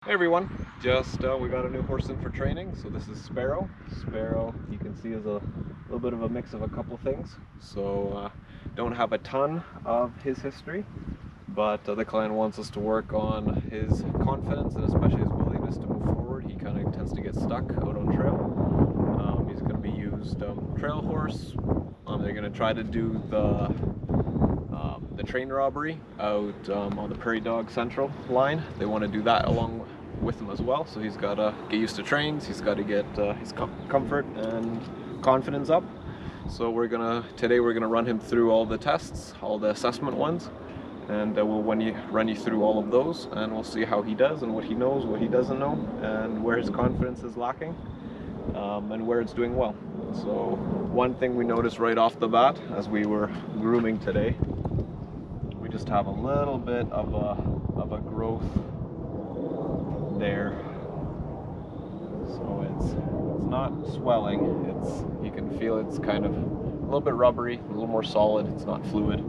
Hey everyone, we got a new horse in for training. So this is Sparrow. Sparrow, you can see, is a little bit of a mix of a couple things. Don't have a ton of his history, but the client wants us to work on his confidence and especially his willingness to move forward. He kind of tends to get stuck out on trail. He's going to be used trail horse. They're going to try to do the train robbery out on the Prairie Dog Central line. They want to do that along with him as well. So he's got to get used to trains. He's got to get his comfort and confidence up. So today we're gonna run him through all the tests, all the assessment ones, and we'll run you through all of those, and we'll see how he does and what he knows, what he doesn't know, and where his confidence is lacking, and where it's doing well. So one thing we noticed right off the bat as we were grooming today, we just have a little bit of a growth there. So it's not swelling. You can feel it's kind of a little bit rubbery, a little more solid. It's not fluid.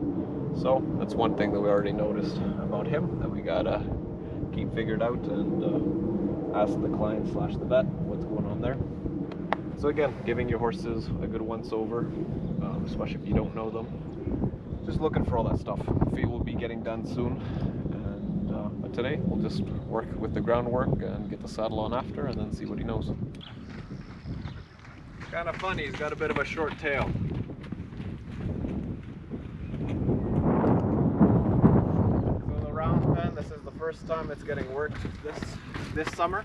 So that's one thing that we already noticed about him that we gotta keep figured out and ask the client / the vet what's going on there. So again, giving your horses a good once over, especially if you don't know them. Just looking for all that stuff. Feet will be getting done soon, and but today we'll just work with the groundwork and get the saddle on after, and then see what he knows. Kind of funny, he's got a bit of a short tail. So the round pen, this is the first time it's getting worked this summer.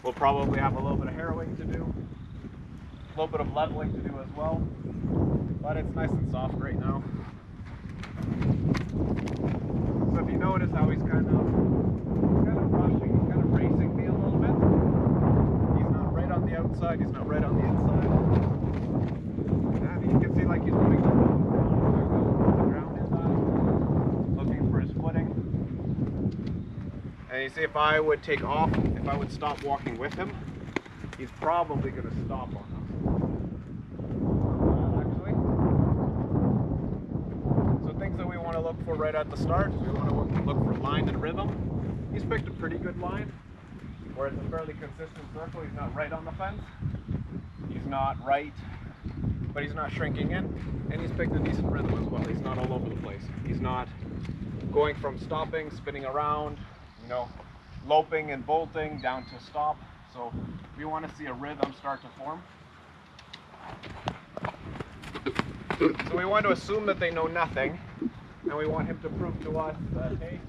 We'll probably have a little bit of harrowing to do, a little bit of leveling to do as well, but it's nice and soft right now. So if you notice how he's kind of rushing, he's kind of racing me a little bit. He's not right on the outside, he's not right on the inside. And you can see like he's moving on the ground is looking for his footing. And you see if I would take off, if I would stop walking with him, he's probably going to stop on us. Things that we want to look for right at the start, we want to look for line and rhythm. He's picked a pretty good line, where it's a fairly consistent circle. He's not right on the fence, he's not right, but he's not shrinking in, and he's picked a decent rhythm as well. He's not all over the place. He's not going from stopping, spinning around, loping and bolting down to stop. So we want to see a rhythm start to form. So we want to assume that they know nothing, and we want him to prove to us that, hey,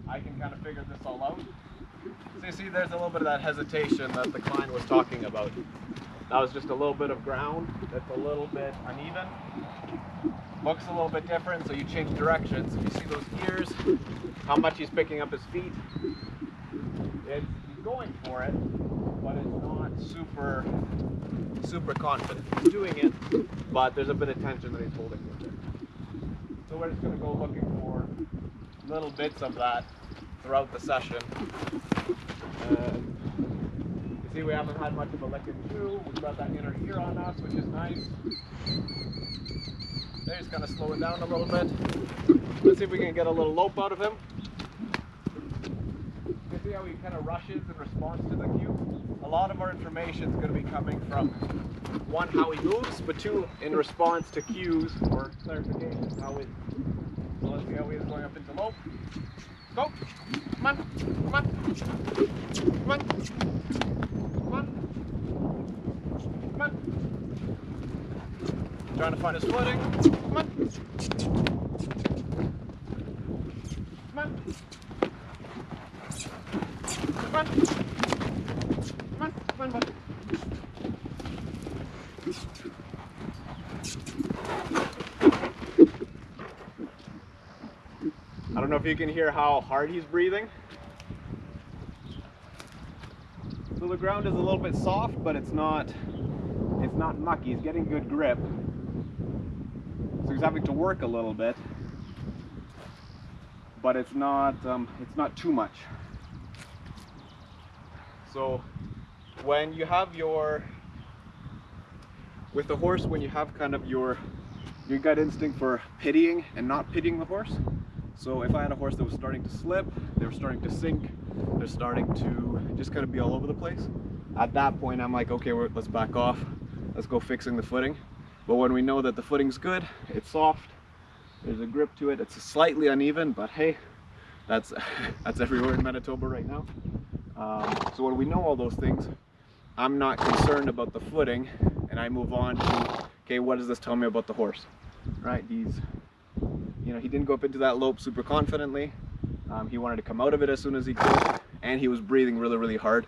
I can kind of figure this all out. So you see there's a little bit of that hesitation that the client was talking about. That was just a little bit of ground that's a little bit uneven. Looks a little bit different, so you change directions. You see those ears, how much he's picking up his feet. He's going for it, but it's not super confident. He's doing it, but there's a bit of tension that he's holding with it. So we're just going to go looking for little bits of that throughout the session. You see we haven't had much of a lick and chew. We've got that inner ear on us, which is nice. There, just kind of slow it down a little bit. Let's see if we can get a little lope out of him. You see how he kind of rushes in response to the cue? A lot of our information is going to be coming from, one, how he moves, but two, in response to cues or clarification. So let's see how he is going up into lope. Go! Come on! Come on! Come on! Come on! Come on! Trying to find his footing. Come on! Come on! Come on! Come on! Come on! I don't know if you can hear how hard he's breathing. So the ground is a little bit soft, but it's not mucky. He's getting good grip. So he's having to work a little bit, but it's not too much. So when you have with the horse, when you have kind of your gut instinct for pitying and not pitying the horse. So if I had a horse that was starting to slip, they were starting to sink, they're starting to just kind of be all over the place. At that point, I'm like, okay, let's back off. Let's go fixing the footing. But when we know that the footing's good, it's soft, there's a grip to it, it's slightly uneven, but hey, that's everywhere in Manitoba right now. So when we know all those things, I'm not concerned about the footing, and I move on to, okay, what does this tell me about the horse? Right? He didn't go up into that lope super confidently. He wanted to come out of it as soon as he could, and he was breathing really, really hard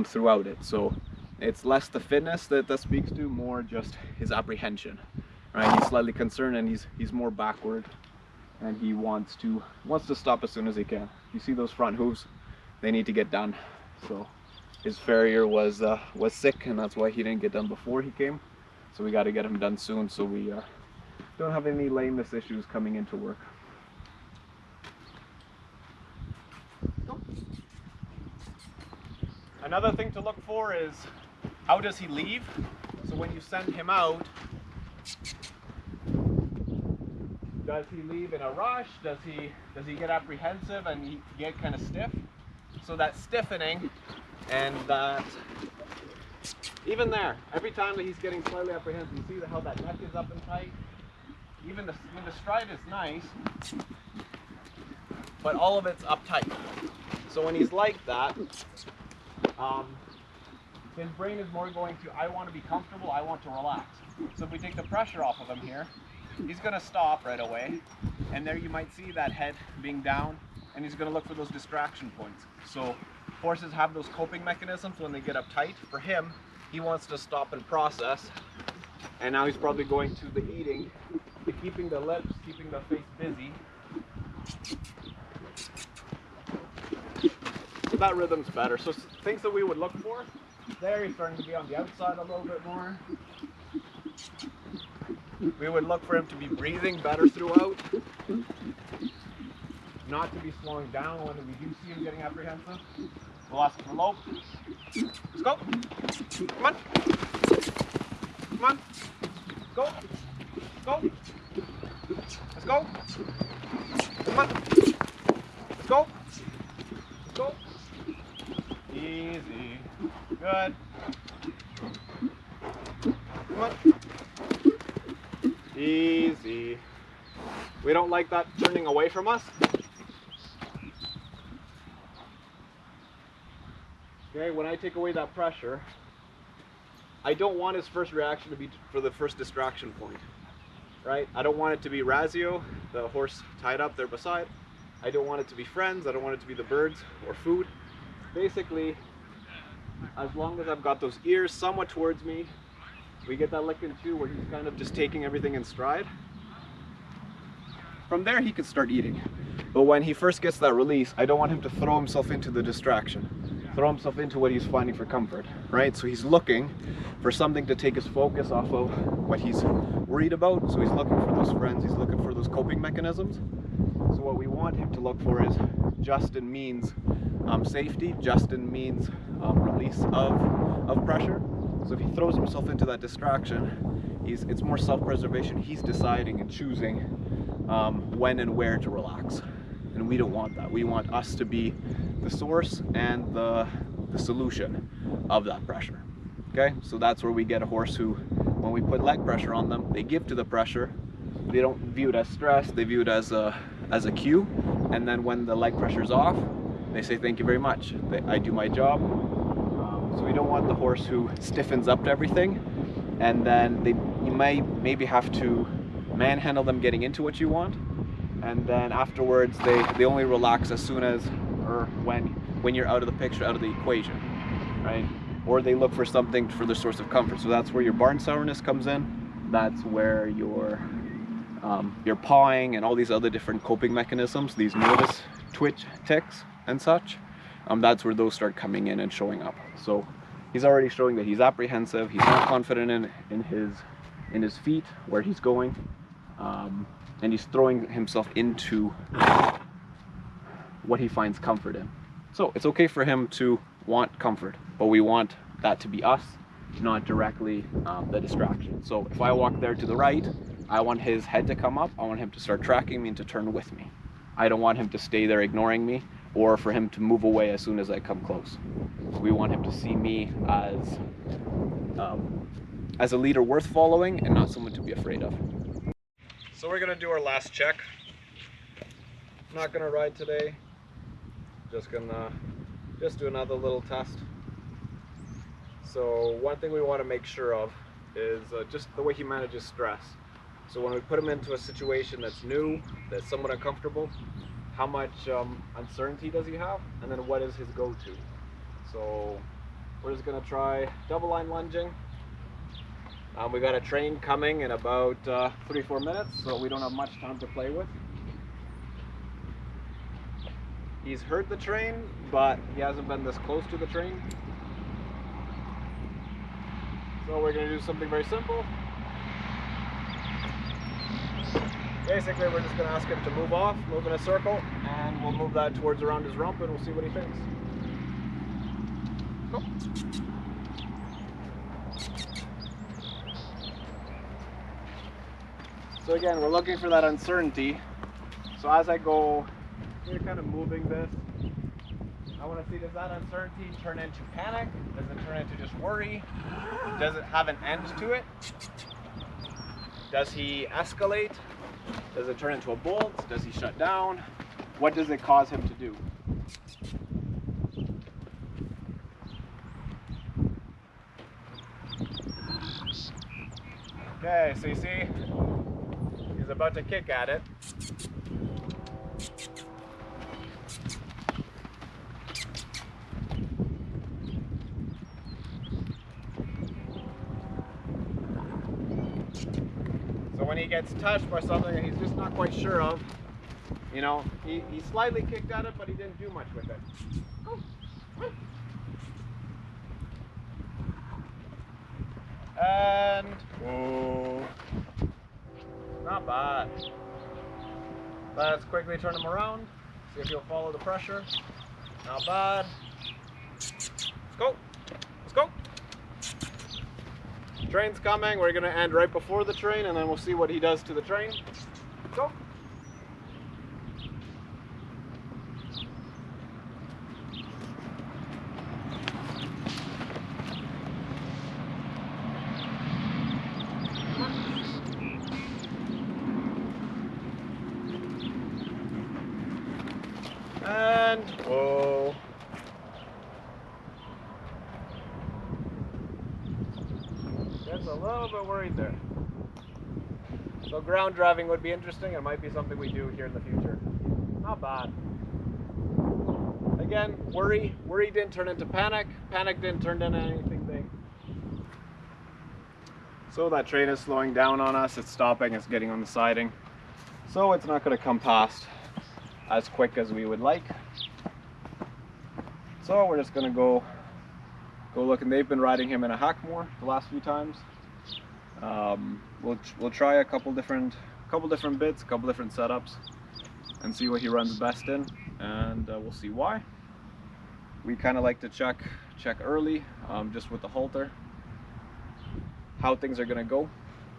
throughout it. So it's less the fitness that speaks to, more just his apprehension. Right? He's slightly concerned, and he's more backward, and he wants to stop as soon as he can. You see those front hooves? They need to get done. So his farrier was sick, and that's why he didn't get done before he came. So we got to get him done soon, so we don't have any lameness issues coming into work. Another thing to look for is, how does he leave? So when you send him out, does he leave in a rush? Does he get apprehensive and he get kind of stiff? So that stiffening, and that, even there, every time that he's getting slightly apprehensive, you see how that neck is up and tight? Even the stride is nice, but all of it's uptight. So when he's like that, his brain is more going to, I want to be comfortable, I want to relax. So if we take the pressure off of him here, he's going to stop right away, and there you might see that head being down, and he's going to look for those distraction points. So horses have those coping mechanisms when they get uptight. For him, he wants to stop and process, and now he's probably going to the eating, to keeping the lips, keeping the face busy. So that rhythm's better. So things that we would look for, there he's starting to be on the outside a little bit more. We would look for him to be breathing better throughout, not to be slowing down when we do see him getting apprehensive. We'll ask him for lope. Let's go. Come on. Come on. Go. Go. Let's go. Come on. Let's go. Let's go. Easy. Good. Come on. Easy. We don't like that turning away from us. Okay, when I take away that pressure, I don't want his first reaction to be for the first distraction point, right? I don't want it to be Razio, the horse tied up there beside. I don't want it to be friends. I don't want it to be the birds or food. Basically, as long as I've got those ears somewhat towards me, we get that lick and chew where he's kind of just taking everything in stride. From there, he can start eating. But when he first gets that release, I don't want him to throw himself into the distraction, throw himself into what he's finding for comfort, right? So he's looking for something to take his focus off of what he's worried about. So he's looking for those friends, he's looking for those coping mechanisms. So what we want him to look for is Justin means safety, Justin means release of pressure. So if he throws himself into that distraction, it's more self-preservation. He's deciding and choosing when and where to relax. And we don't want that. We want us to be the source and the solution of that pressure. Okay, so that's where we get a horse who, when we put leg pressure on them, they give to the pressure. They don't view it as stress, they view it as a cue. And then when the leg pressure is off, they say thank you very much. I do my job. So we don't want the horse who stiffens up to everything, and then you maybe have to manhandle them getting into what you want, and then afterwards they only relax as soon as, or when you're out of the picture, out of the equation, right? Or they look for something for their source of comfort. So that's where your barn sourness comes in. That's where your pawing and all these other different coping mechanisms, these nervous twitch tics and such, that's where those start coming in and showing up. So he's already showing that he's apprehensive, he's not confident in his feet, where he's going, and he's throwing himself into what he finds comfort in. So it's okay for him to want comfort, but we want that to be us, not directly the distraction. So if I walk there to the right, I want his head to come up, I want him to start tracking me and to turn with me. I don't want him to stay there ignoring me or for him to move away as soon as I come close. We want him to see me as a leader worth following and not someone to be afraid of. So we're gonna do our last check. Not gonna ride today. Just gonna do another little test. So one thing we want to make sure of is just the way he manages stress. So when we put him into a situation that's new, that's somewhat uncomfortable, how much uncertainty does he have, and then what is his go-to. So we're just going to try double line lunging. We got a train coming in about 3-4 minutes, so we don't have much time to play with. He's heard the train, but he hasn't been this close to the train. So we're going to do something very simple. Basically, we're just going to ask him to move off, move in a circle, and we'll move that towards around his rump, and we'll see what he thinks. Go. So again, we're looking for that uncertainty. So as I go, you're kind of moving this. I want to see, does that uncertainty turn into panic? Does it turn into just worry? Does it have an end to it? Does he escalate? Does it turn into a bolt? Does he shut down? What does it cause him to do? Okay, so you see, he's about to kick at it. So when he gets touched by something that he's just not quite sure of, you know, he slightly kicked at it, but he didn't do much with it. And, whoa, not bad. Let's quickly turn him around, see if he'll follow the pressure. Not bad. Let's go, let's go. Train's coming, we're gonna end right before the train, and then we'll see what he does to the train. Go. And, whoa. Gets a little bit worried there. So ground driving would be interesting. It might be something we do here in the future. Not bad. Again, worry didn't turn into panic. Panic didn't turn into anything big. So that train is slowing down on us. It's stopping. It's getting on the siding. So it's not going to come past as quick as we would like. So we're just going to go look, and they've been riding him in a hackmore the last few times. We'll try a couple different bits, a couple different setups, and see what he runs best in, and we'll see why. We kind of like to check early, just with the halter, how things are going to go.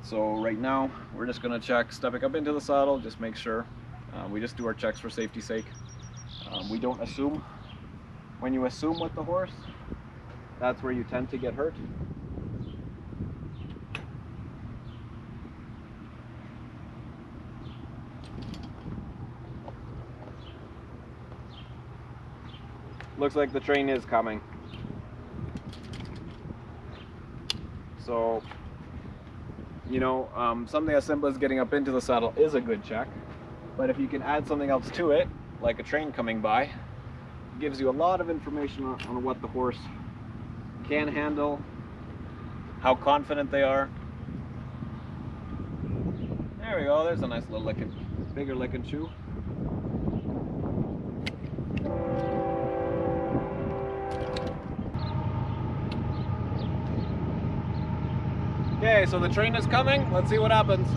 So right now we're just going to check stepping up into the saddle, just make sure. We just do our checks for safety's sake. We don't assume. When you assume with the horse, that's where you tend to get hurt. Looks like the train is coming. So, you know, something as simple as getting up into the saddle is a good check. But if you can add something else to it, like a train coming by, it gives you a lot of information on what the horse can handle, how confident they are. There we go, there's a nice little bigger lick and chew. Okay, so the train is coming. Let's see what happens.